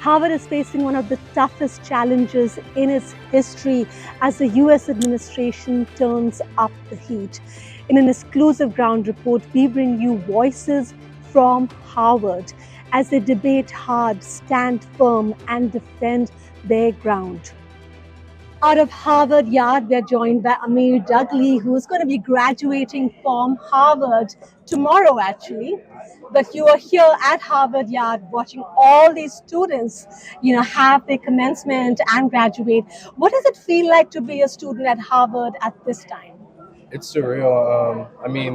Harvard is facing one of the toughest challenges in its history as the US administration turns up the heat. In an exclusive ground report, we bring you voices from Harvard as they debate hard, stand firm, and defend their ground. Out of Harvard Yard, we're joined by Amir Dudley, who is going to be graduating from Harvard tomorrow, actually. But you are here at Harvard Yard watching all these students, have their commencement and graduate. What does it feel like to be a student at Harvard at this time? It's surreal.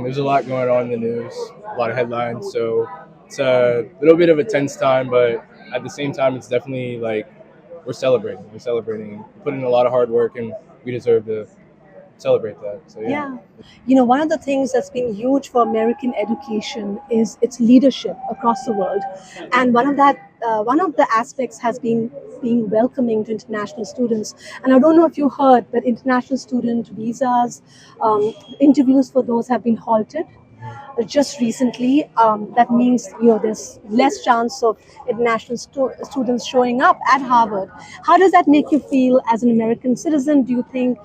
There's a lot going on in the news, a lot of headlines, so it's a little bit of a tense time, but at the same time, it's definitely like we're celebrating. We're celebrating, putting in a lot of hard work, and we deserve to celebrate that. So yeah. One of the things that's been huge for American education is its leadership across the world, and one of the aspects has been being welcoming to international students. And I don't know if you heard, but international student visas, interviews for those have been halted just recently. That means there's less chance of international students showing up at Harvard. How does that make you feel as an American citizen? Do you think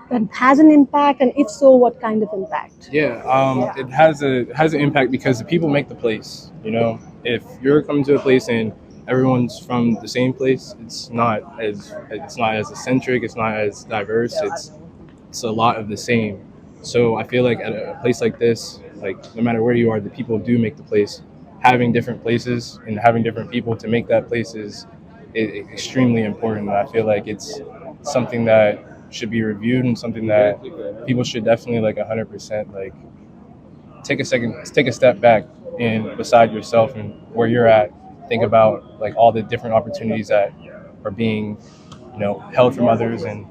that has an impact, and if so, what kind of impact? It has an impact because the people make the place. If you're coming to a place and everyone's from the same place, it's not as eccentric, it's not as diverse. It's a lot of the same. So I feel like at a place like this, like no matter where you are, the people do make the place. Having different places and having different people to make that place is extremely important. I feel like it's something that should be reviewed and something that people should definitely 100% take a step back and beside yourself and where you're at, think about all the different opportunities that are being held from others and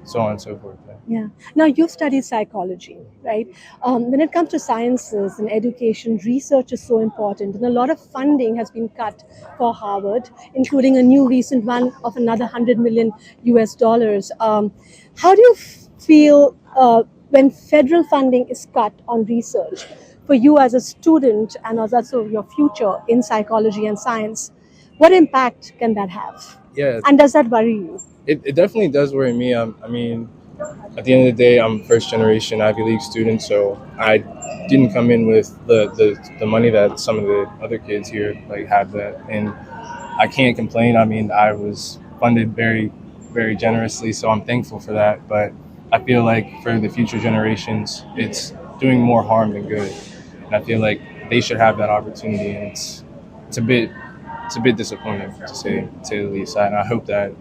so on and so forth. Yeah. Now, you've studied psychology, right? When it comes to sciences and education, research is so important, and a lot of funding has been cut for Harvard, including a new recent one of another $100 million US. How do you feel when federal funding is cut on research for you as a student and also your future in psychology and science? What impact can that have? Yeah, And does that worry you? it definitely does worry me. At the end of the day, I'm first generation Ivy League student, so I didn't come in with the money that some of the other kids here have that, and I can't complain. I was funded very, very generously, so I'm thankful for that. But I feel like for the future generations, it's doing more harm than good, and I feel like they should have that opportunity. And it's a bit disappointing to say the least. And I hope that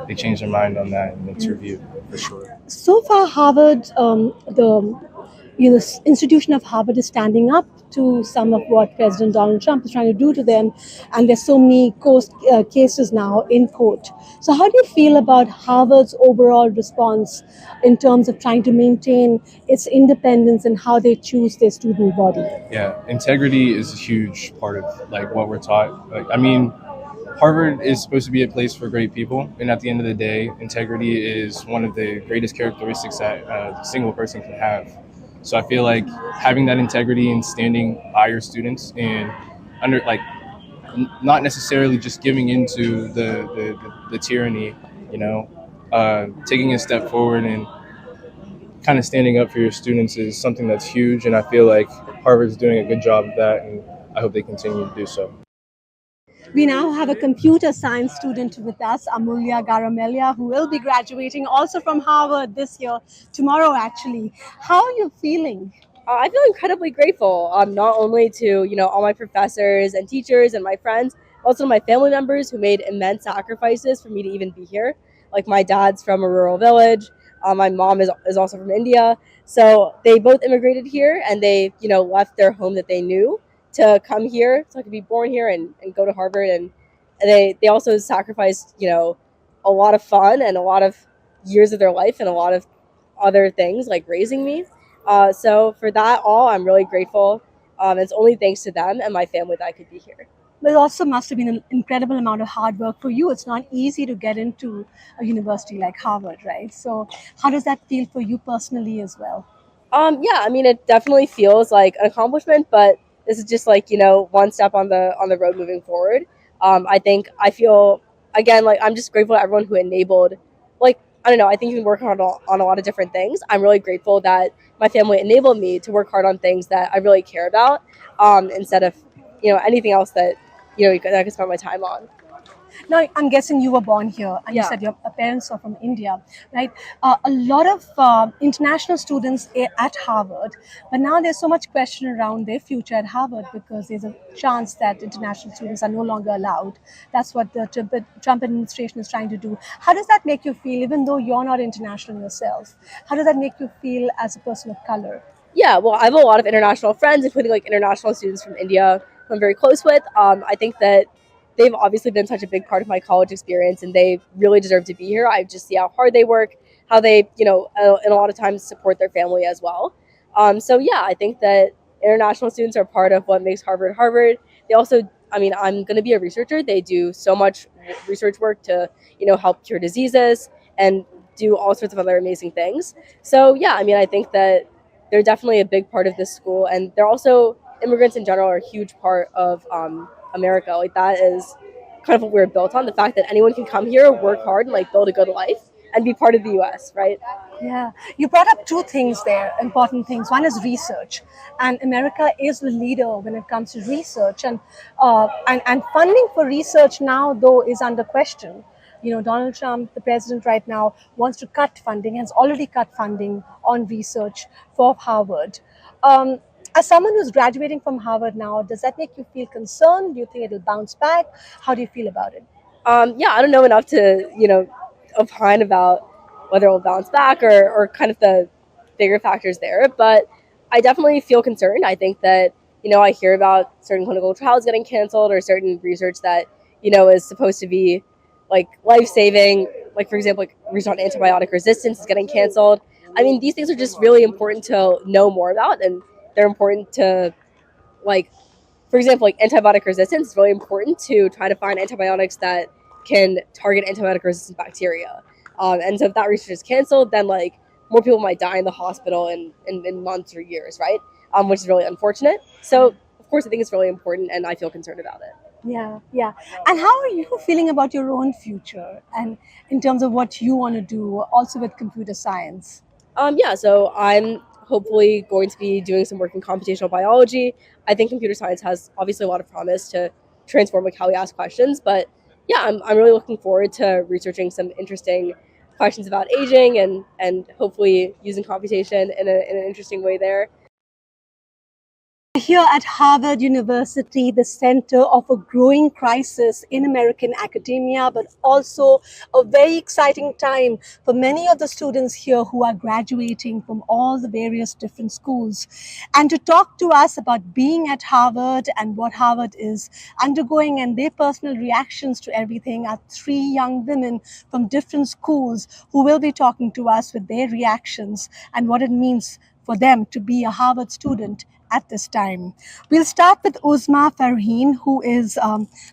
they change their mind on that and it's reviewed for sure. So far, Harvard, the institution of Harvard is standing up to some of what President Donald Trump is trying to do to them, and there's so many cases now in court. So how do you feel about Harvard's overall response in terms of trying to maintain its independence and how they choose their student body? Yeah, integrity is a huge part of what we're taught. Harvard is supposed to be a place for great people, and at the end of the day, integrity is one of the greatest characteristics that a single person can have. So I feel like having that integrity and standing by your students and not necessarily just giving into the tyranny, taking a step forward and kind of standing up for your students is something that's huge, and I feel like Harvard's doing a good job of that, and I hope they continue to do so. We now have a computer science student with us, Amulya Garamelia, who will be graduating also from Harvard this year, tomorrow actually. How are you feeling? I feel incredibly grateful, not only to all my professors and teachers and my friends, but also my family members who made immense sacrifices for me to even be here. Like my dad's from a rural village, my mom is also from India, so they both immigrated here and they left their home that they knew to come here, so I could be born here and go to Harvard, and they also sacrificed a lot of fun and a lot of years of their life and a lot of other things like raising me. So for that all, I'm really grateful. It's only thanks to them and my family that I could be here. But it also must have been an incredible amount of hard work for you. It's not easy to get into a university like Harvard, right? So how does that feel for you personally as well? It definitely feels like an accomplishment, but this is just one step on the road moving forward. I feel, again, like I'm just grateful to everyone who enabled, like, I don't know, I think you can work hard on a lot of different things. I'm really grateful that my family enabled me to work hard on things that I really care about, instead of, anything else that, that I could spend my time on. Now, I'm guessing you were born here, and you Yeah. said your parents are from India, right? A lot of international students at Harvard, but now there's so much question around their future at Harvard because there's a chance that international students are no longer allowed. That's what the Trump administration is trying to do. How does that make you feel, even though you're not international yourself? How does that make you feel as a person of color? Yeah, well, I have a lot of international friends, including like international students from India who I'm very close with. I think that they've obviously been such a big part of my college experience, and they really deserve to be here. I just see how hard they work, how they, and a lot of times support their family as well. So yeah, I think that international students are part of what makes Harvard Harvard. They also, I mean, I'm going to be a researcher. They do so much research work to, help cure diseases and do all sorts of other amazing things. So yeah, I mean, I think that they're definitely a big part of this school, and they're also, immigrants in general are a huge part of America. Like, that is kind of what we're built on, the fact that anyone can come here, work hard, and like build a good life and be part of the US, right? Yeah, you brought up two things there, important things. One is research, and America is the leader when it comes to research, and funding for research now though is under question. Donald Trump, the president right now, wants to cut funding, has already cut funding on research for Harvard. Um, as someone who's graduating from Harvard now, does that make you feel concerned? Do you think it'll bounce back? How do you feel about it? Yeah, I don't know enough to, opine about whether it will bounce back, or kind of the bigger factors there. But I definitely feel concerned. I think that, I hear about certain clinical trials getting canceled, or certain research that, is supposed to be like life saving. Like, for example, like research on antibiotic resistance is getting canceled. I mean, these things are just really important to know more about, and they're important to, like, for example, like antibiotic resistance is really important to try to find antibiotics that can target antibiotic resistant bacteria. And so if that research is canceled, then like more people might die in the hospital in months or years, right? Which is really unfortunate. So of course, I think it's really important, and I feel concerned about it. Yeah, yeah. And how are you feeling about your own future and in terms of what you want to do, also with computer science? Yeah, so I'm hopefully going to be doing some work in computational biology. I think computer science has obviously a lot of promise to transform like how we ask questions, but yeah, I'm really looking forward to researching some interesting questions about aging, and hopefully using computation in an interesting way there. Here at Harvard University, the center of a growing crisis in American academia, but also a very exciting time for many of the students here who are graduating from all the various different schools. And to talk to us about being at Harvard and what Harvard is undergoing and their personal reactions to everything are three young women from different schools who will be talking to us with their reactions and what it means for them to be a Harvard student at this time. We'll start with Uzma Farheen, who is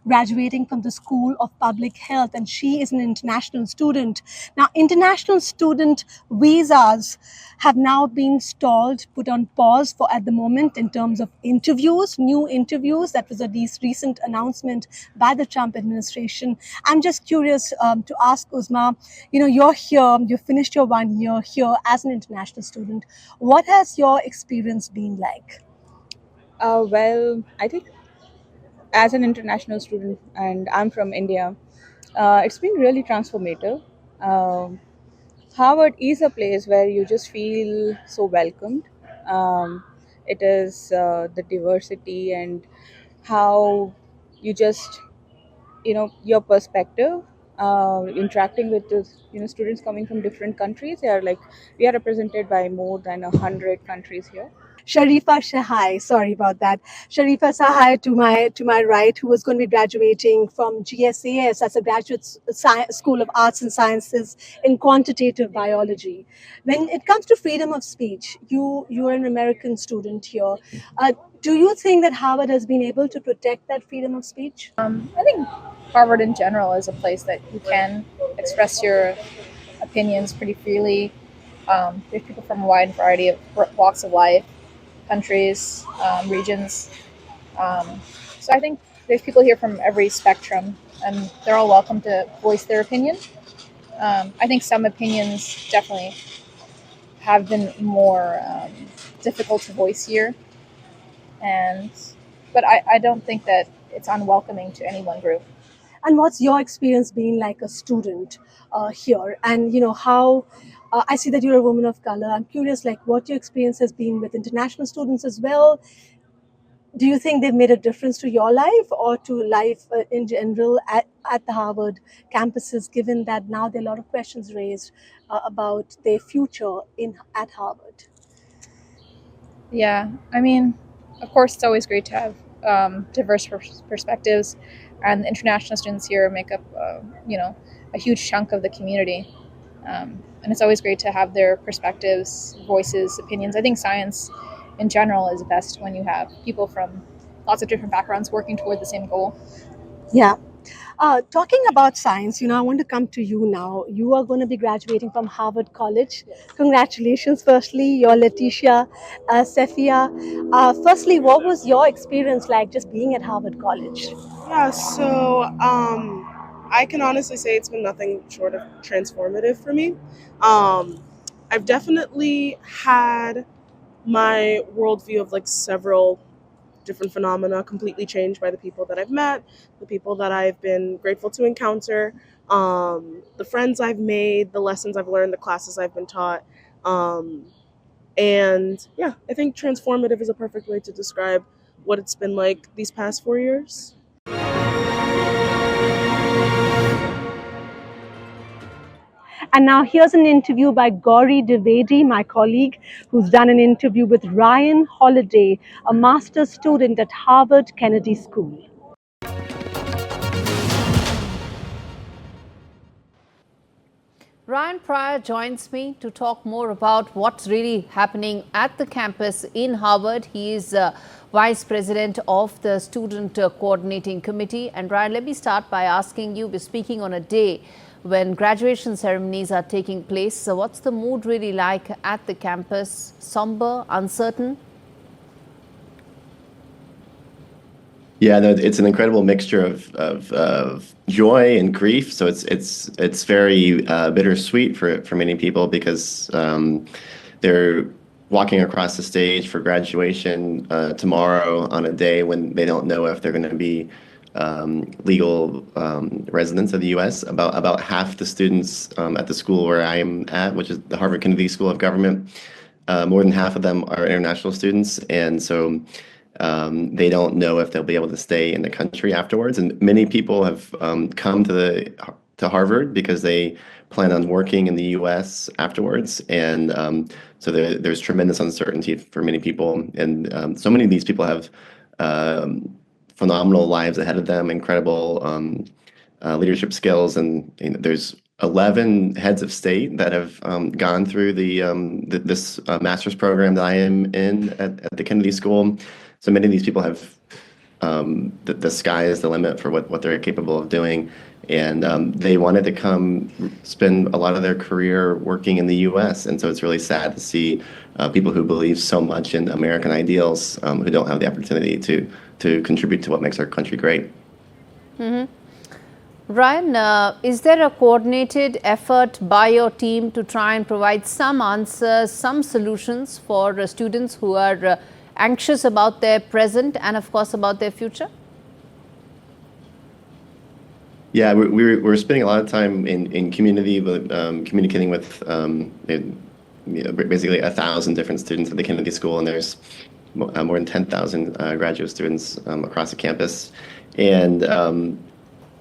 graduating from the School of Public Health, and she is an international student. Now, international student visas have now been stalled, put on pause for at the moment in terms of interviews, new interviews. That was a recent announcement by the Trump administration. I'm just curious to ask Uzma, you're here, you finished your 1 year here as an international student. What has your experience been like? Well, I think as an international student, and I'm from India, it's been really transformative. Um, Harvard is a place where you just feel so welcomed. Um, it is the diversity and how you just, your perspective. Interacting with the students coming from different countries, they are like we are represented by more than 100 countries here. Sharifa Shahai, sorry about that. Sharifa Sahai to my right, who was going to be graduating from GSAS as a School of Arts and Sciences in quantitative biology. When it comes to freedom of speech, you're an American student here. Do you think that Harvard has been able to protect that freedom of speech? I think Harvard in general is a place that you can express your opinions pretty freely. There's people from a wide variety of walks of life, countries, regions. So I think there's people here from every spectrum, and they're all welcome to voice their opinion. I think some opinions definitely have been more difficult to voice here, and but I don't think that it's unwelcoming to any one group. And what's your experience being like a student here? And how I see that you're a woman of color. I'm curious, like, what your experience has been with international students as well. Do you think they've made a difference to your life or to life in general at the Harvard campuses, given that now there are a lot of questions raised about their future at Harvard? Yeah, I mean, of course, it's always great to have diverse perspectives, and the international students here make up, a huge chunk of the community. And it's always great to have their perspectives, voices, opinions. I think science in general is best when you have people from lots of different backgrounds working toward the same goal. Yeah. Talking about science, I want to come to you now. You are going to be graduating from Harvard College. Congratulations, firstly, you're Letitia Sefia. Firstly, what was your experience like just being at Harvard College? Yeah, so I can honestly say it's been nothing short of transformative for me. I've definitely had my worldview of like several different phenomena completely changed by the people that I've met, the people that I've been grateful to encounter, the friends I've made, the lessons I've learned, the classes I've been taught. And yeah, I think transformative is a perfect way to describe what it's been like these past 4 years. And now here's an interview by Gauri Dwivedi, my colleague, who's done an interview with Ryan Holiday, a master's student at Harvard Kennedy School. Ryan Pryor joins me to talk more about what's really happening at the campus in Harvard. He is Vice President of the Student Coordinating Committee. And Ryan, let me start by asking you, we're speaking on a day when graduation ceremonies are taking place. So what's the mood really like at the campus? Somber, uncertain? Yeah, no, it's an incredible mixture of joy and grief. So it's very bittersweet for many people because they're walking across the stage for graduation tomorrow on a day when they don't know if they're going to be legal residents of the U.S. About half the students at the school where I am at, which is the Harvard Kennedy School of Government, more than half of them are international students, and so they don't know if they'll be able to stay in the country afterwards. And many people have come to Harvard because they plan on working in the U.S. afterwards, and so there's tremendous uncertainty for many people, and so many of these people have phenomenal lives ahead of them, incredible leadership skills, and there's 11 heads of state that have gone through this master's program that I am in at the Kennedy School. So many of these people have the sky is the limit for what they're capable of doing, and they wanted to come spend a lot of their career working in the U.S. And so it's really sad to see people who believe so much in American ideals who don't have the opportunity to contribute to what makes our country great. Mm-hmm. Ryan, is there a coordinated effort by your team to try and provide some answers, some solutions for students who are anxious about their present and, of course, about their future? Yeah, we're spending a lot of time in community, communicating with basically 1,000 different students at the Kennedy School, and there's more than 10,000 graduate students across the campus. And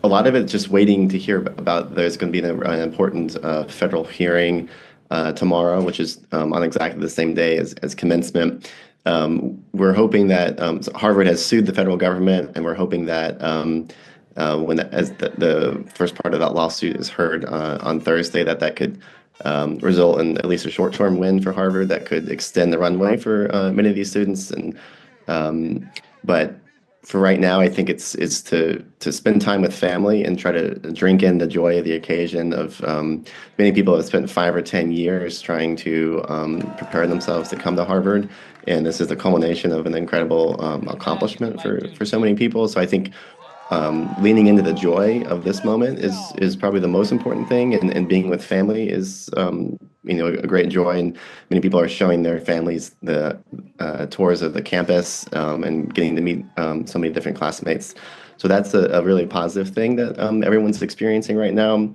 a lot of it just waiting to hear about there's going to be an important federal hearing tomorrow, which is on exactly the same day as commencement. We're hoping that so Harvard has sued the federal government, and we're hoping that as the first part of that lawsuit is heard on Thursday, that could result in at least a short-term win for Harvard that could extend the runway for many of these students. And but for right now, I think it's to spend time with family and try to drink in the joy of the occasion. Of many people have spent 5 or 10 years trying to prepare themselves to come to Harvard, and this is the culmination of an incredible accomplishment for so many people. So I think leaning into the joy of this moment is probably the most important thing, and being with family is a great joy, and many people are showing their families the tours of the campus and getting to meet so many different classmates. So that's a really positive thing that everyone's experiencing right now.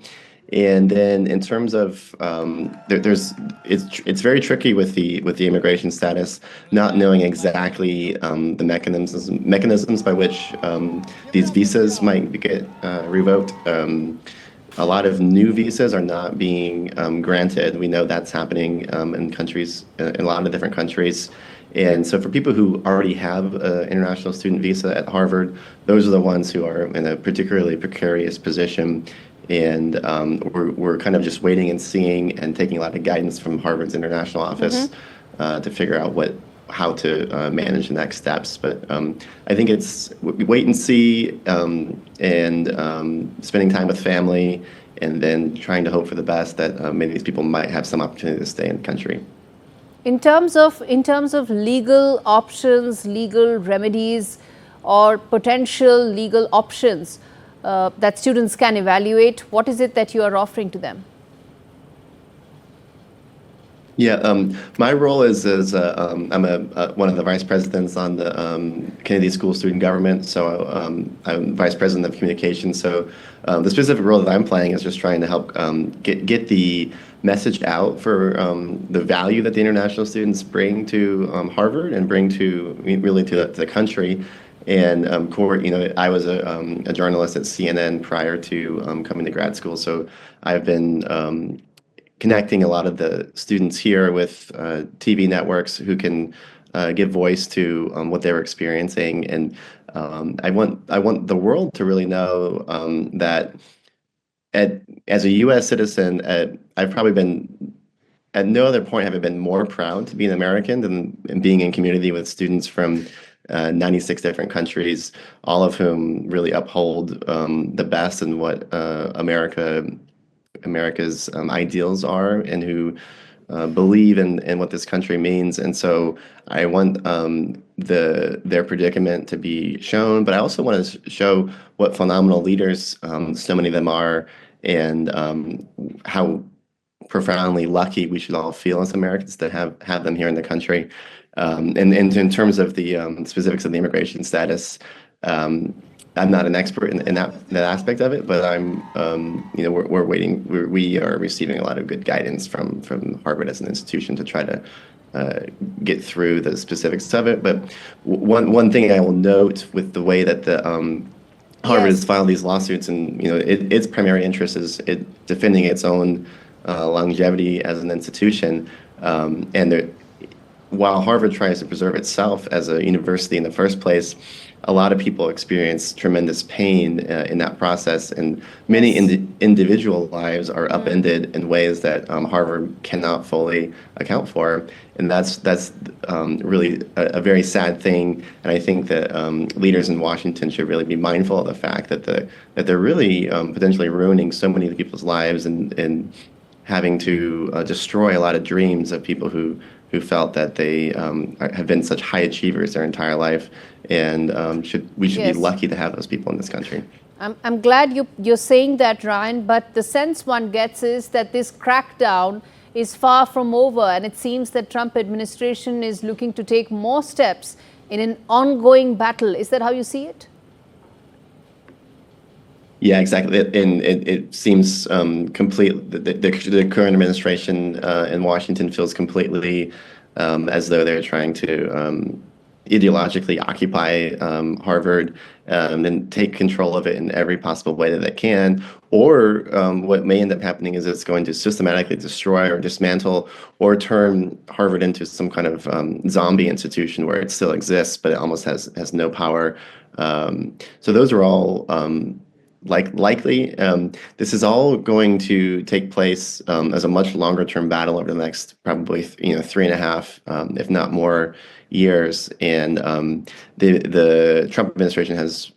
And then in terms of it's very tricky with the immigration status, not knowing exactly the mechanisms by which these visas might get revoked. A lot of new visas are not being granted. We know that's happening in countries, in a lot of different countries. And so for people who already have an international student visa at Harvard, those are the ones who are in a particularly precarious position. And we're kind of just waiting and seeing and taking a lot of guidance from Harvard's international office to figure out how to manage the next steps. But I think it's wait and see, and spending time with family, and then trying to hope for the best that many of these people might have some opportunity to stay in the country. In terms of legal options, legal remedies, or potential legal options that students can evaluate, what is it that you are offering to them? Yeah, my role is I'm one of the vice presidents on the Kennedy School Student Government, so I'm vice president of communications. So the specific role that I'm playing is just trying to help get the message out for the value that the international students bring to Harvard and bring to really to the country. And I was a journalist at CNN prior to coming to grad school, so I've been connecting a lot of the students here with TV networks who can give voice to what they're experiencing. And I want the world to really know that as a U.S. citizen, I've probably been at no other point have I been more proud to be an American than being in community with students from 96 different countries, all of whom really uphold the best in what America's ideals are, and who believe in what this country means. And so I want their predicament to be shown, but I also want to show what phenomenal leaders so many of them are, and how profoundly lucky we should all feel as Americans to have them here in the country. And in terms of the specifics of the immigration status, I'm not an expert in that aspect of it, but we're waiting. We are receiving a lot of good guidance from Harvard as an institution to try to get through the specifics of it. But one thing I will note with the way that the Harvard has filed these lawsuits, and its primary interest is defending its own longevity as an institution, and while Harvard tries to preserve itself as a university in the first place, a lot of people experience tremendous pain in that process, and many individual lives are upended in ways that Harvard cannot fully account for, and that's really a very sad thing. And I think that leaders in Washington should really be mindful of the fact that they're really potentially ruining so many people's lives, and having to destroy a lot of dreams of people who felt that they have been such high achievers their entire life, and we should be lucky to have those people in this country. I'm glad you're saying that, Ryan, but the sense one gets is that this crackdown is far from over, and it seems that Trump administration is looking to take more steps in an ongoing battle. Is that how you see it? Yeah, exactly. And it seems complete. The current administration in Washington feels completely as though they're trying to ideologically occupy Harvard and take control of it in every possible way that they can. Or what may end up happening is it's going to systematically destroy or dismantle or turn Harvard into some kind of zombie institution where it still exists, but it almost has no power. So those are all likely. This is all going to take place as a much longer term battle over the next probably 3.5, if not more, years. And the Trump administration has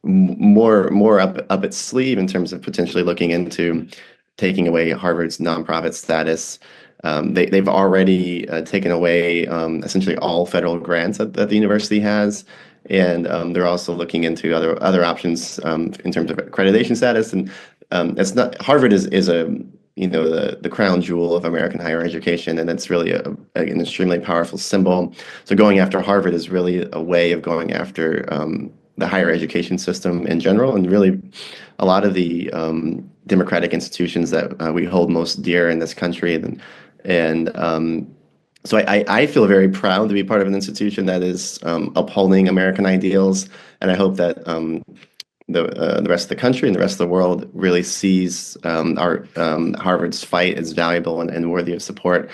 more up its sleeve in terms of potentially looking into taking away Harvard's nonprofit status. They've already taken away essentially all federal grants that the university has. and they're also looking into other options in terms of accreditation status. And it's not Harvard is a the crown jewel of American higher education, and it's really an extremely powerful symbol. So going after Harvard is really a way of going after the higher education system in general, and really a lot of the democratic institutions that we hold most dear in this country. So I feel very proud to be part of an institution that is upholding American ideals, and I hope that the rest of the country and the rest of the world really sees our Harvard's fight as valuable and worthy of support.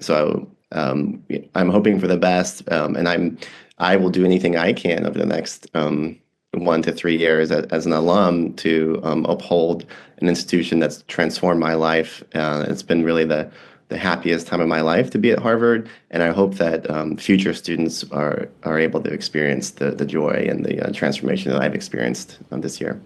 So I'm hoping for the best, and I will do anything I can over the next 1 to 3 years as an alum to uphold an institution that's transformed my life. It's been really the happiest time of my life to be at Harvard, and I hope that future students are able to experience the joy and the transformation that I've experienced this year.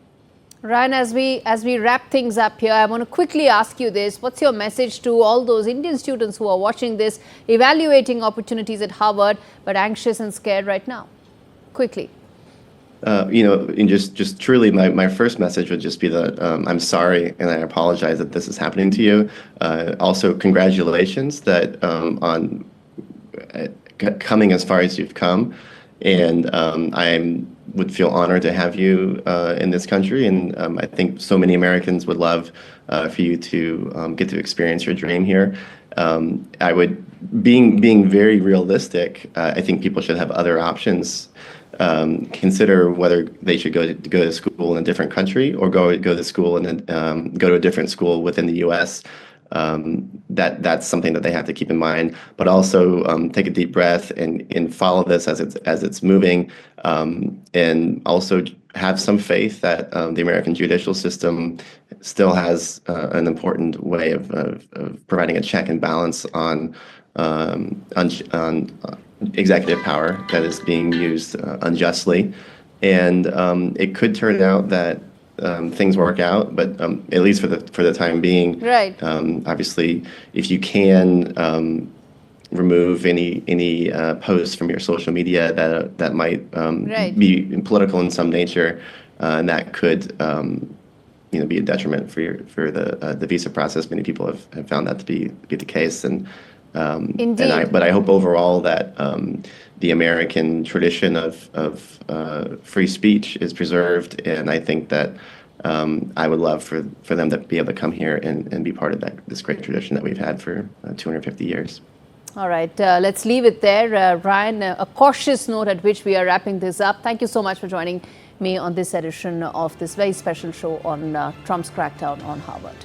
Ryan, as we wrap things up here, I want to quickly ask you this. What's your message to all those Indian students who are watching this, evaluating opportunities at Harvard, but anxious and scared right now? Quickly. And just truly, my first message would just be that I'm sorry and I apologize that this is happening to you. Also, congratulations that on coming as far as you've come, and I would feel honored to have you in this country, and I think so many Americans would love for you to get to experience your dream here. Being very realistic, I think people should have other options. Consider whether they should go to school in a different country or go to school and go to a different school within the U.S. That's something that they have to keep in mind. But also take a deep breath and follow this as it's moving, and also have some faith that the American judicial system still has an important way of providing a check and balance on executive power that is being used unjustly, and it could turn out that things work out, but at least for the time being, right. Obviously, if you can remove any posts from your social media that might right. be political in some nature, and that could be a detriment for the visa process. Many people have found that to be the case, and Indeed. But I hope overall that the American tradition of free speech is preserved, and I think that I would love for them to be able to come here and be part of this great tradition that we've had for 250 years. All right, let's leave it there. Ryan, a cautious note at which we are wrapping this up. Thank you so much for joining me on this edition of this very special show on Trump's crackdown on Harvard.